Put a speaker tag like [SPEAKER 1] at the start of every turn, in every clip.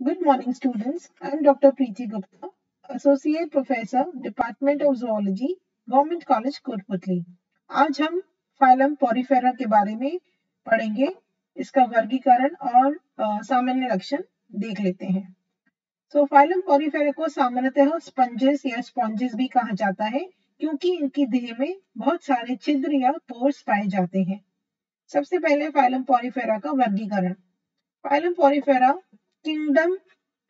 [SPEAKER 1] Good morning, students. I'm Dr. Preeti Gupta, Associate Professor, Department of Zoology, Government College, Kotputli. आज हम phylum Porifera के बारे में पढ़ेंगे। इसका वर्गीकरण और सामान्य लक्षण देख लेते हैं। फाइलम पॉरीफेरा को सामान्यतः स्पंजेस या स्पॉन्जेस भी कहा जाता है, क्योंकि इनकी देह में बहुत सारे छिद्र या पोर्स पाए जाते हैं। सबसे पहले फाइलम पॉरीफेरा का वर्गीकरण। फाइलम पॉरीफेरा किंगडम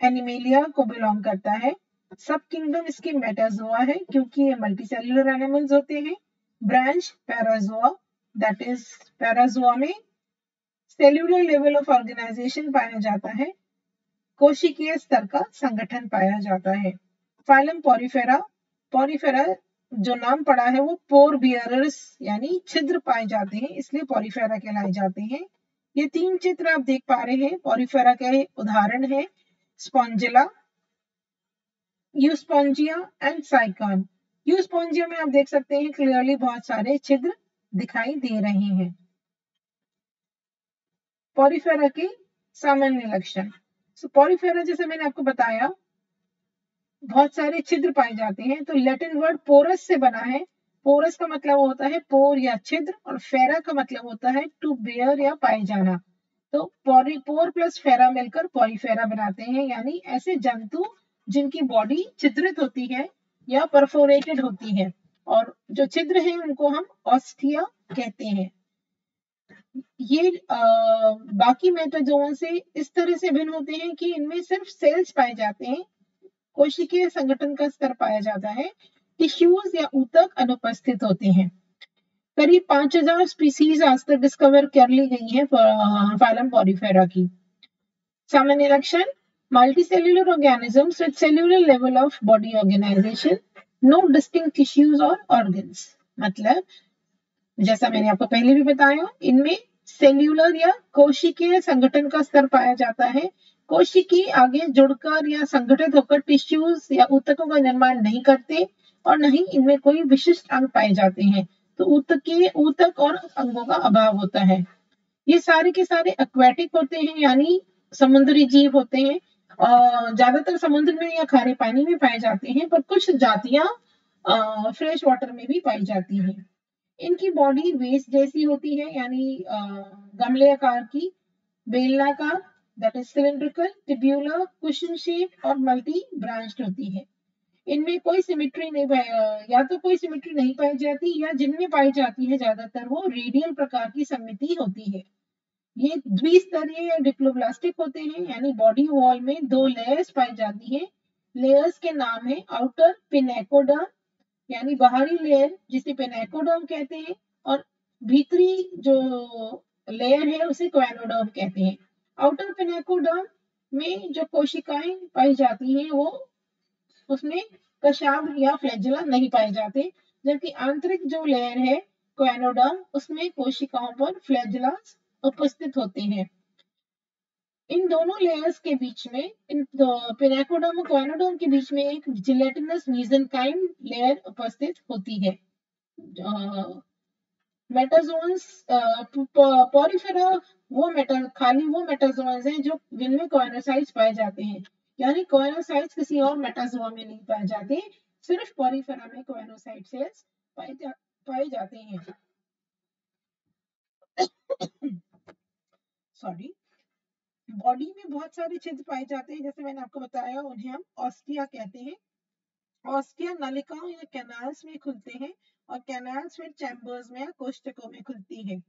[SPEAKER 1] एनिमेलिया को बिलोंग करता है। सब किंगडम इसके मेटाजोआ है, क्योंकि ये मल्टीसेल्युलर एनिमल्स होते हैं। Branch Parazoa, that is Parazoa में सेल्यूलर लेवल ऑफ ऑर्गेनाइजेशन पाया जाता है। कोशिकीय स्तर का संगठन पाया जाता है। फाइलम पॉरीफेरा, पॉरीफेरा जो नाम पड़ा है वो पोर बियरर्स यानी छिद्र पाए जाते हैं, इसलिए पॉरीफेरा कहलाए जाते हैं। ये तीन चित्र आप देख पा रहे हैं पॉरीफेरा के उदाहरण है, Spongilla, Euspongia and Sycon. Euspongia में आप देख सकते हैं क्लियरली बहुत सारे छिद्र दिखाई दे रहे हैं। पॉरीफेरा के सामान्य लक्षण। पॉरीफेरा जैसे मैंने आपको बताया बहुत सारे छिद्र पाए जाते हैं, तो लैटिन वर्ड पोरस से बना है। पोरस का मतलब होता है पोर या छिद्र, और फेरा का मतलब होता है टू बेयर या पाए जाना। तो पोर प्लस फेरा मिलकर पॉरीफेरा बनाते हैं, यानी ऐसे जंतु जिनकी बॉडी छिद्रित होती है या परफोरेटेड होती है, और जो छिद्र हैं उनको हम ऑस्टिया कहते हैं। ये बाकी मेटाजोआ से इस तरह से भिन्न होते हैं कि इनमें सिर्फ सेल्स पाए जाते हैं, कोशिकीय संगठन का स्तर पाया जाता है, टिश्यूज या ऊतक अनुपस्थित होते हैं। करीब 5000 स्पीसीज आज तक डिस्कवर कर ली गई है फाइलम पॉरीफेरा की। सामान्य लक्षण, multicellular organisms with cellular level of body organisation, no distinct tissues और ऑर्गन्स। मतलब जैसा मैंने आपको पहले भी बताया, इनमें सेल्यूलर या कोशिकीय संगठन का स्तर पाया जाता है। कोशिकी आगे जुड़कर या संगठित होकर टिश्यूज या ऊतकों का निर्माण नहीं करते, और नहीं इनमें कोई विशिष्ट अंग पाए जाते हैं, तो ऊतक और अंगों का अभाव होता है। ये सारे के सारे एक्वेटिक होते हैं, यानी समुद्री जीव होते हैं, और ज्यादातर समुद्र में या खारे पानी में पाए जाते हैं, पर कुछ जातियां फ्रेश वाटर में भी पाई जाती हैं। इनकी बॉडी वेस्ट जैसी होती है, यानी गमले आकार की, बेलनाकार, that is cylindrical, tubular, cushion shape और मल्टी ब्रांच्ड होती है। इनमें कोई सिमेट्री नहीं या तो कोई सिमेट्री नहीं पाई जाती, या जिनमें पाई जाती है ज्यादातर वो रेडियल प्रकार की समिति होती है। ये द्विस्तरीय या डिप्लोब्लास्टिक होते हैं, यानी बॉडी वॉल में दो लेयर्स पाई जाती है। लेयर्स के नाम है आउटर पिनेकोडर्म, यानी बाहरी लेयर जिसे पेनाइकोडर्म कहते हैं, और भीतरी जो लेयर है उसे क्वेनोडर्म कहते हैं। आउटर पेनाइकोडर्म में जो कोशिकाएं पाई जाती हैं वो उसमें कशाग्र या फ्लैजेला नहीं पाए जाते, जबकि आंतरिक जो लेयर है क्वेनोडर्म उसमें कोशिकाओं पर फ्लैजेला उपस्थित होते हैं। इन दोनों लेयर्स के बीच में, इन पेनाइकोडर्म और क्वेनोडर्म के बीच में एक जिलेटिनस मेसेनकाइम लेयर उपस्थित होती है। मेटाजोन्स पॉरीफेरा खाली वो मेटाजोन्स हैं जो जिनमें कोएनोसाइट्स पाए जाते हैं, यानी कोएनोसाइट्स किसी और मेटाजोआ में नहीं पाए जाते, सिर्फ पॉरीफेरा में कोएनोसाइट सेल्स पाए जाते हैं। सॉरी। बॉडी में बहुत सारे छिद्र पाए जाते हैं, जैसे मैंने आपको बताया, उन्हें हम ऑस्टिया कहते हैं। ऑस्टिया नलिकाओं या कैनाल्स में खुलते हैं, और कैनाल्स फिर चैम्बर्स में या कोष्ठकों में खुलती है।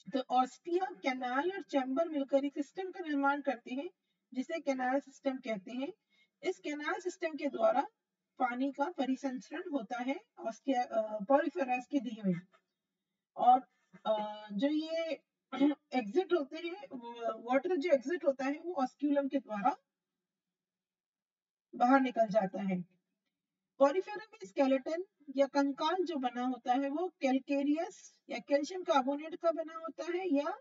[SPEAKER 1] तो ऑस्टिया, कैनाल और चैम्बर मिलकर एक सिस्टम का निर्माण करते हैं, जिसे कैनाल सिस्टम कहते हैं। इस कैनाल सिस्टम के द्वारा पानी का परिसंचरण होता है ऑस्टिया पॉरीफेरस की देह में। और जो ये एग्जिट होते हैं, वाटर जो एग्जिट होता है वो ऑस्क्यूलम के द्वारा बाहर निकल जाता है। पॉरीफेरा में स्केलेटन या कंकाल जो बना होता है वो कैलकेरियस या कैल्शियम कार्बोनेट का बना होता है, या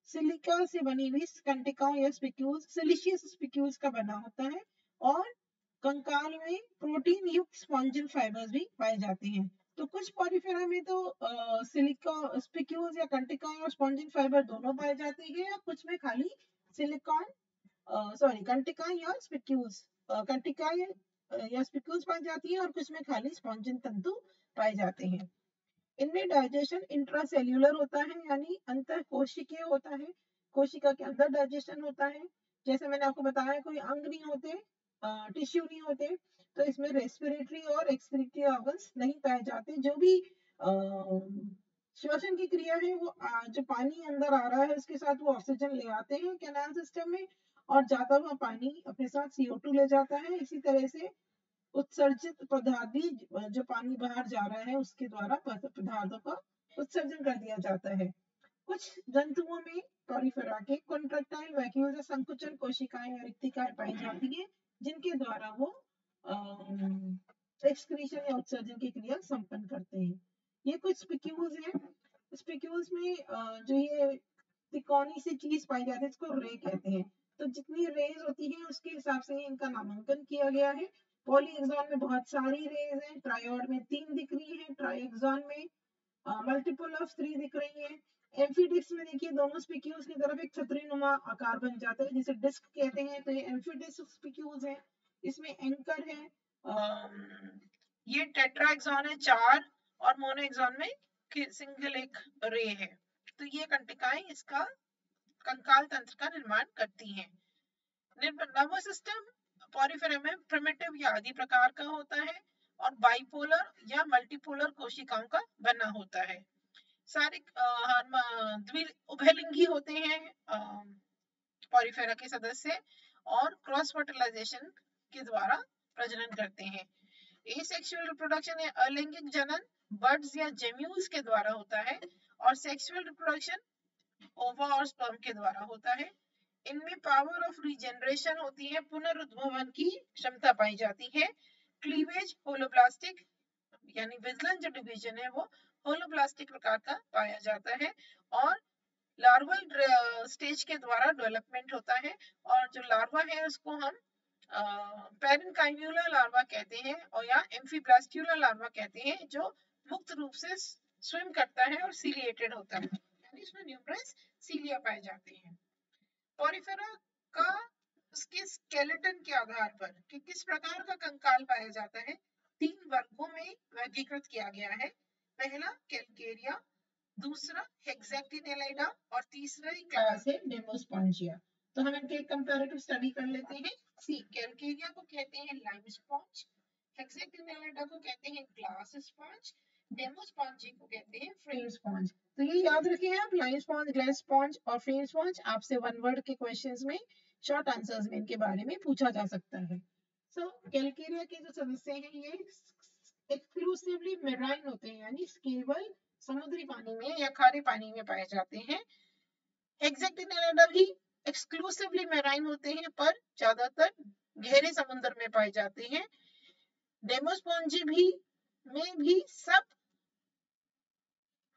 [SPEAKER 1] सिलिका से बनी हुई कंटिकाओं या स्पिक्यूल्स, सिलिशियस स्पिक्यूल्स का बना होता है। और कंकाल में प्रोटीन युक्त स्पॉन्जिल फाइबर्स भी पाए जाते हैं। तो कुछ पॉरीफेरा में तो सिलिका स्पिक्यूल्स या कंटिकाएं और स्पॉन्जिल फाइबर दोनों पाए जाते हैं, या कुछ में खाली सिलिकॉन सॉरी कंटिकाएं या स्पिक्यूल्स, कंटिकाएं या स्पिक्यूल्स पाई जाती है और कुछ में खाली स्पॉन्जिन तंतु पाए जाते हैं। इनमें डाइजेशन इंट्रासेल्यूलर होता है, यानी अंतःकोशिकीय होता है, कोशिका के अंदर डाइजेशन होता है। जैसे मैंने आपको बताया कोई अंग नहीं होते, टिश्यू नहीं होते, तो इसमें रेस्पिरेटरी और एक्सक्रीटरी ऑर्गन्स नहीं पाए जाते। जो भी श्वसन की क्रिया है वो जो पानी अंदर आ रहा है उसके साथ वो ऑक्सीजन ले आते हैं कैनाल सिस्टम में, और जाता हुआ पानी अपने साथ CO2 ले जाता है। इसी तरह से उत्सर्जित पदार्थ भी जो पानी बाहर जा रहा है उसके द्वारा पदार्थों का उत्सर्जन कर दिया जाता है। कुछ जंतुओं में पॉलीफेरा के कॉन्ट्रैक्टाइल वैक्यूल या संकुचन कोशिकाएं या रिक्तिकाएं पाई जाती है, जिनके द्वारा वो एक्सक्रीशन या उत्सर्जन की क्रिया संपन्न करते हैं। ये कुछ स्पिक्यूल्स हैं। स्पिक्यूल्स में जो ये तिकोनी सी चीज पाई जाती है इसको रे कहते हैं। तो जितनी रेज होती है उसके हिसाब से इनका नामांकन किया गया है। पॉलीहेक्सॉन में बहुत सारी रेज हैं, ट्रायोड में 3 दिख रही है, ट्राइहेक्सॉन में मल्टीपल ऑफ 3 दिख रही है। एम्फीडिस्क में देखिए दोनों स्पिक्यूल्स की तरफ एक छतरी नुमा आकार बन जाता है जिसे डिस्क कहते हैं, तो ये एम्फीडिस्क स्पिक्यूल्स है। इसमें एंकर है, ये टेट्राहेक्सॉन है 4, और मोनोहेक्सॉन में सिंगल एक रे है। तो ये कंटिकाएं इसका कंकाल तंत्र का निर्माण करती हैं। नर्वस सिस्टम पॉरीफेरा में प्रिमिटिव या आदि प्रकार का होता है और बाइपोलर या मल्टीपोलर कोशिकाओं का बना होता है। सारे उभयलिंगी होते हैं पॉरीफेरा के सदस्य, और क्रॉस फर्टिलाइजेशन के द्वारा प्रजनन करते हैं। एसेक्सुअल रिप्रोडक्शन या अलैंगिक जनन बर्ड्स या जेम्यूल्स के द्वारा होता है, और सेक्सुअल रिप्रोडक्शन ओवा और स्पर्म के द्वारा होता है। इनमें पावर ऑफ रीजनरेशन होती है, पुनरुद्भवन की क्षमता पाई जाती है। क्लीवेज होलोब्लास्टिक यानी विजलन जो डिवीजन है वो होलोब्लास्टिक प्रकार का पाया जाता है, और लार्वल स्टेज के द्वारा डेवलपमेंट होता है। और जो लार्वा है उसको हम पेरेन्काइम्यूलर लार्वा कहते हैं, और या एम्फीब्लास्ट्यूलर लार्वा कहते हैं, जो मुक्त रूप से स्विम करता है और सीलिएटेड होता है, यानी इसमें न्यूमरस सीलिया पाए जाते हैं। पॉरीफेरा का उसके स्केलेटन के आधार पर कि किस प्रकार का कंकाल पाया जाता है 3 वर्गों में वर्गीकृत किया गया है। पहला कैलकेरिया, दूसरा हेक्सैक्टिनेलाइडा, और तीसरा ही क्लास है डेमोस्पॉन्जिया। तो हम इनके कंपैरेटिव स्टडी कर लेते हैं। सी कैलकेरिया को कहते हैं लाइम स्पॉन्ज, हेक्सैक्टिनेलाइडा को कहते हैं ग्लास स्पॉन्ज, डेमोस्पॉन्जिया को कहते हैं फ्रेम स्पॉन्ज। तो ये याद रखिए आप, लाइम स्पॉन्ज, ग्लास स्पॉन्ज और फ्रेम स्पॉन्ज आपसे वन वर्ड के क्वेश्चंस में शॉर्ट आंसर्स में इनके बारे में पूछा जा सकता है। सो कैलकेरिया के जो सदस्य हैं ये एक्सक्लूसिवली मेराइन होते हैं, यानी केवल समुद्री पानी में या खारे पानी में पाए जाते हैं। हेक्सैक्टिनेलाइडा भी एक्सक्लूसिवली मेराइन होते हैं पर ज्यादातर गहरे समुद्र में पाए जाते हैं। डेमोस्पॉन्जी भी में भी सब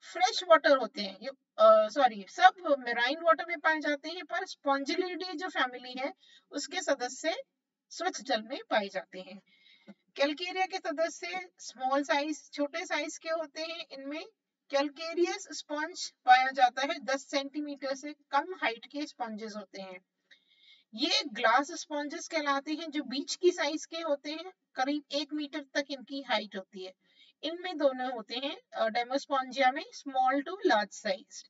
[SPEAKER 1] फ्रेश वाटर होते हैं, सब मेराइन वाटर में पाए जाते हैं, पर स्पॉन्जिलिडी जो फैमिली है उसके सदस्य स्वच्छ जल में पाए जाते हैं। कैलकेरिया के सदस्य स्मॉल साइज, छोटे साइज के होते हैं। इनमें कैलकेरियस स्पंज पाया जाता है, 10 सेंटीमीटर से कम हाइट के स्पंजेस होते हैं। ये ग्लास स्पंजेस कहलाते हैं, जो बीच की साइज के होते हैं, करीब 1 मीटर तक इनकी हाइट होती है। इनमें दोनों होते हैं डेमोस्पॉन्जिया में small to large size.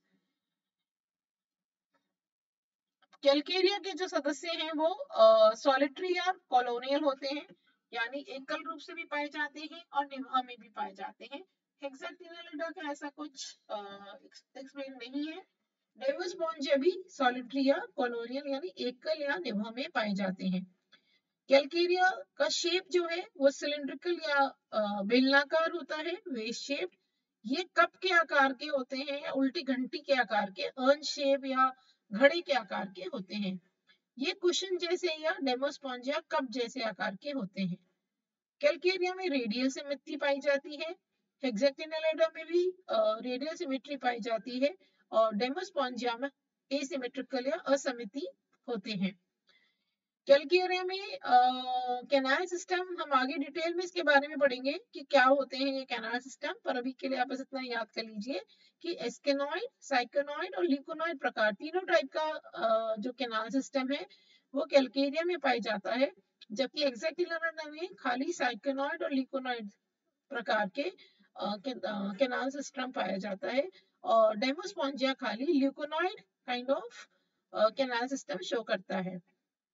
[SPEAKER 1] Calcarea के जो सदस्य हैं वो सॉलिटरी या कॉलोनियल होते हैं, यानी एकल रूप से भी पाए जाते हैं और निभा में भी पाए जाते हैं। हेक्सैक्टिनेलाइडा का ऐसा कुछ एक्सप्लेन नहीं है। डेमोस्पॉन्जिया भी सॉलिटरी या कॉलोनियल यानी एकल या निभा में पाए जाते हैं। कैलकेरिया का शेप जो है वो सिलिंड्रिकल या बेलनाकार होता है, वेज शेप। ये कप के आकार के होते हैं या उल्टी घंटी के आकार के, अर्न शेप या घड़े के आकार के होते हैं। ये कुशन जैसे या डेमोस्पॉन्जिया कप जैसे आकार के होते हैं। कैलकेरिया में रेडियल सिमेट्री पाई जाती है, हेक्सैक्टिनेलाइडा में भी रेडियल सिमेट्री पाई जाती है, और डेमोस्पॉन्जिया में एसिमेट्रिकल या असमिति होते हैं। कैलकेरिया में कैनाल सिस्टम हम आगे डिटेल में इसके बारे में पढ़ेंगे कि क्या होते हैं ये कैनाल सिस्टम, पर अभी के लिए आप बस इतना याद कर लीजिए कि एस्केनॉइड, साइकोनॉइड और लिकोनॉइड प्रकार तीनों टाइप का जो कैनाल सिस्टम है वो कैलकेरिया में पाई जाता है, जबकि हेक्साक्टिनिलेडा में खाली साइक्लोनॉइड और लिकोनॉइड प्रकार के कैनाल सिस्टम पाया जाता है, और डेमोस्पोंजिया खाली leuconoid kind of canal system show करता है।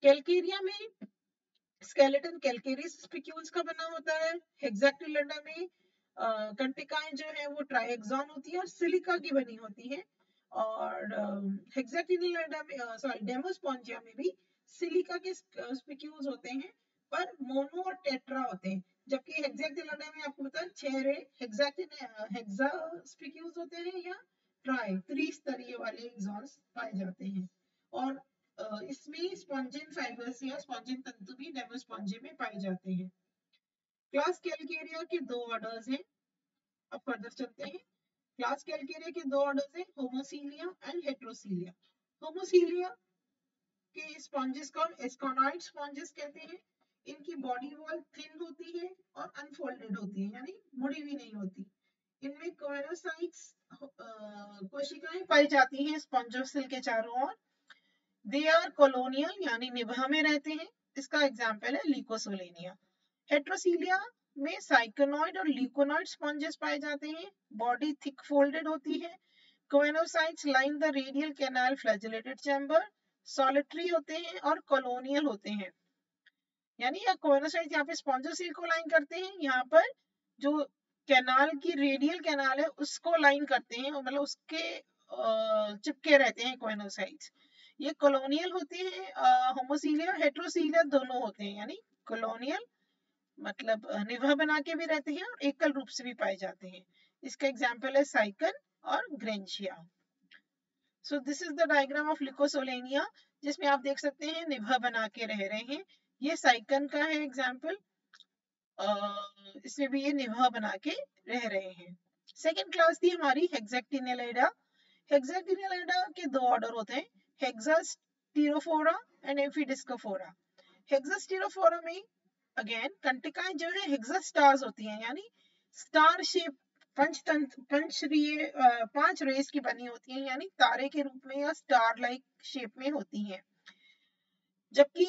[SPEAKER 1] कैलकेरिया में स्केलेटन कैलकेरियस स्पिक्यूल्स का बना होता है। हेक्साक्टिनिलेडा में कंटिकाएं जो है वो ट्राइहेक्सॉन होती है और सिलिका की बनी होती है, और हेक्साक्टिनिलेडा में सॉरी डेमोस्पोंजिया में भी सिलिका के स्पिक्यूल्स होते हैं, पर मोनो और टेट्रा होते हैं, जबकि हेक्साक्टिनिलेडा में आपको पता है 6 हेक्सा स्पिक्यूल्स होते हैं या त्रिस्तरीय वाले एक्सॉन्स पाए जाते हैं। और इसमें स्पॉन्जिन फाइबर्स या स्पॉन्जिन तंतु भी डेमोस्पोंजिया में पाए जाते हैं। क्लास कैलकेरिया के 2 ऑर्डर्स हैं। अब फर्दर चलते हैं। क्लास कैलकेरिया के 2 ऑर्डर्स हैं, होमोसीलिया एंड हेट्रोसीलिया। होमोसीलिया के स्पॉन्जेस को एस्कोनॉइड स्पॉन्जेस कहते हैं। इनकी बॉडी वॉल थिन होती है और अनफोल्डेड होती है, यानी मुड़ी हुई नहीं होती। इनमें कोएनोसाइट्स कोशिकाएं पाई जाती हैं स्पॉन्जोसेल के चारों ओर। दे आर कॉलोनियल यानी निभा में रहते हैं। इसका एग्जाम्पल है लिकोसोलेनिया। हेट्रोसीलिया में साइकोनॉइड और ल्यूकोनॉइड स्पॉन्जेस पाए जाते हैं। बॉडी थिक फोल्डेड होती है। Coenocytes line the radial canal flagellated chamber. Solitary होते हैं और कॉलोनियल होते हैं, यानी यह कोएनोसाइट्स यहाँ पे स्पॉन्जोसेल को लाइन करते हैं, यहाँ पर जो कैनाल की रेडियल कैनाल है उसको लाइन करते हैं, मतलब उसके चिपके रहते हैं कोएनोसाइट्स। ये कॉलोनियल होते हैं। होमोसीलिया हेट्रोसीलिया दोनों होते हैं, यानी कॉलोनियल मतलब निभा बना के भी रहते हैं और एकल रूप से भी पाए जाते हैं। इसका एग्जाम्पल है साइकन और Grantia. So this is the diagram of Leucosolenia, जिसमें आप देख सकते हैं निभा बना के रह रहे हैं। ये साइकन का है एग्जाम्पल, इसमें भी ये निभा बना के रह रहे हैं। सेकेंड क्लास थी हमारी हेक्साक्टिनिलेडा। हेक्साक्टिनिलेडा के 2 ऑर्डर होते हैं, हेक्सास्टीरोफोरा एंड एम्फीडिस्कोफोरा। हेक्सास्टीरोफोरा में अगेन कंटिकाएं जो है हेक्सा स्टार्स होती हैं, यानी स्टार शेप पंचरीय 5 रेस की बनी होती हैं, यानी तारे के रूप में या स्टार लाइक शेप में होती हैं। जबकि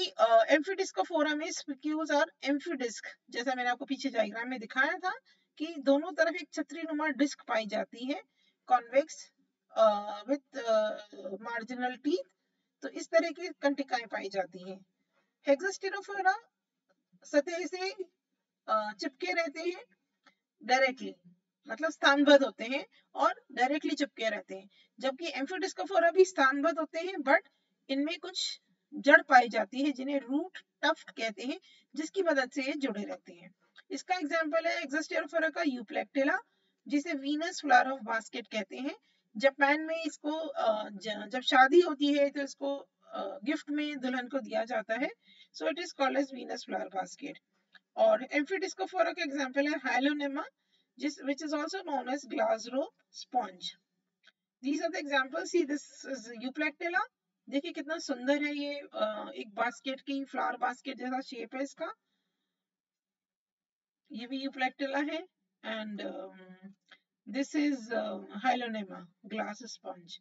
[SPEAKER 1] एम्फीडिस्कोफोरा में स्पिक्यूल्स और एम्फीडिस्क, जैसा मैंने आपको पीछे डायग्राम में दिखाया था कि दोनों तरफ एक छतरी नुमा डिस्क पाई जाती है, कॉन्वेक्स विथ मार्जिनल टीथ। तो इस तरह की कंटिकाएं पाई जाती हैं। हेक्सास्टीरोफोरा सतह से चिपके रहते हैं डायरेक्टली, मतलब स्थानबद्ध होते हैं और डायरेक्टली चिपके रहते हैं, जबकि एम्फीडिस्कोफोरा भी स्थानबद्ध होते हैं, बट इनमें कुछ जड़ पाई जाती है जिन्हें रूट टफ्ट कहते हैं, जिसकी मदद से ये जुड़े रहते हैं। इसका एग्जाम्पल है हेक्सास्टीरोफोरा का यूप्लेक्टिला, जिसे वीनस फ्लावर ऑफ बास्केट कहते हैं। जापान में इसको जब शादी होती है तो इसको गिफ्ट में दुल्हन को दिया जाता है, so it is called as Venus flower basket. और एम्फीडिस्कोफोरा का एग्जाम्पल है हाइलोनेमा, which is also known as glass rope sponge. These are the examples. See, this is Euplectella. देखिए कितना सुंदर है ये, एक बास्केट की फ्लावर बास्केट जैसा शेप है इसका। ये भी यूप्लेक्टिला है, and this is Hyalonema glass sponge.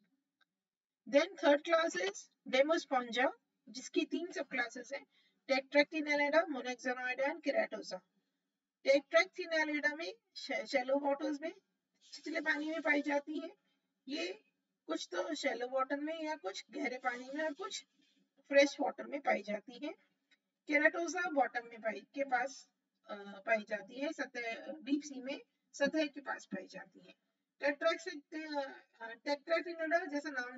[SPEAKER 1] Then third class is Demospongiae, जिसकी 3 सब क्लासेस हैं, टेट्रैक्टिनेलिडा, मोनोक्सोनॉइडा एंड केराटोसा। टेट्रैक्टिनेलिडा में शैलो वाटर्स में छिछले पानी में पाई जाती है। ये कुछ तो शैलो वाटर में या कुछ गहरे पानी में और कुछ फ्रेश वाटर में पाई जाती है। केराटोसा बॉटम में पाई जाती है, सतह डीप सी में सतह के पास पाई जाती है। टेट्रैक्टिनिडा जैसा नाम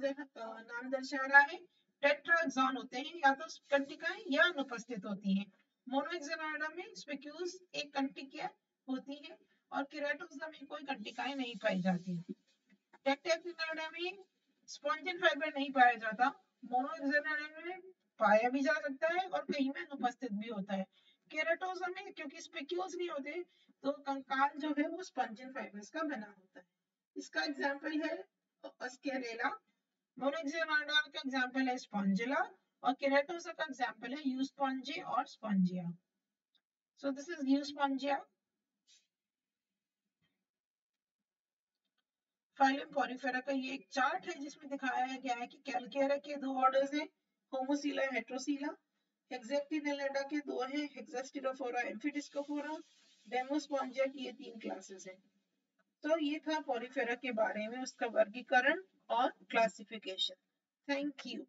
[SPEAKER 1] दर्शा रहा है, टेट्राएक्सॉन होते हैं, या तो कंटिकाएं या अनुपस्थित होती हैं। मोनोएक्सोनॉइडा में स्पिक्यूल्स एक कंटिका होती है और केराटोसा में कोई कंटिकाएं नहीं पाई जाती। टेट्रैक्टिनिडा में स्पॉन्जिन फाइबर नहीं पाया जाता। मोनोएक्सोनॉइडा में पाया भी जा सकता है और कहीं में अनुपस्थित भी होता है। केराटोसा में क्योंकि स्पिक्यूल्स नहीं होते तो कंकाल जो है वो स्पॉन्जिन फाइबर्स का बना होता है। इसका एग्जाम्पल है अस्केरेला। मोनोएक्सोनॉइडा का एग्जाम्पल है स्पॉन्जिला और केराटोसा का एग्जाम्पल है यूस्पॉन्जी और Spongia. So this is Euspongia. Phylum Porifera का ये एक चार्ट है जिसमें दिखाया गया है कि कैलकेरिया के 2 ऑर्डर्स हैं, होमोसीला, हेट्रोसीला। हेक्सेक्टिनेलिडा के दो हैं, हेक्सास्टिरोफोरा, एम्फिडिस्कोफोरा, डेमोस्पोंजिया की ये 3 क्लासेस हैं। तो ये था पॉलीफेरा के बारे में, उसका वर्गीकरण और क्लासिफिकेशन। Thank you.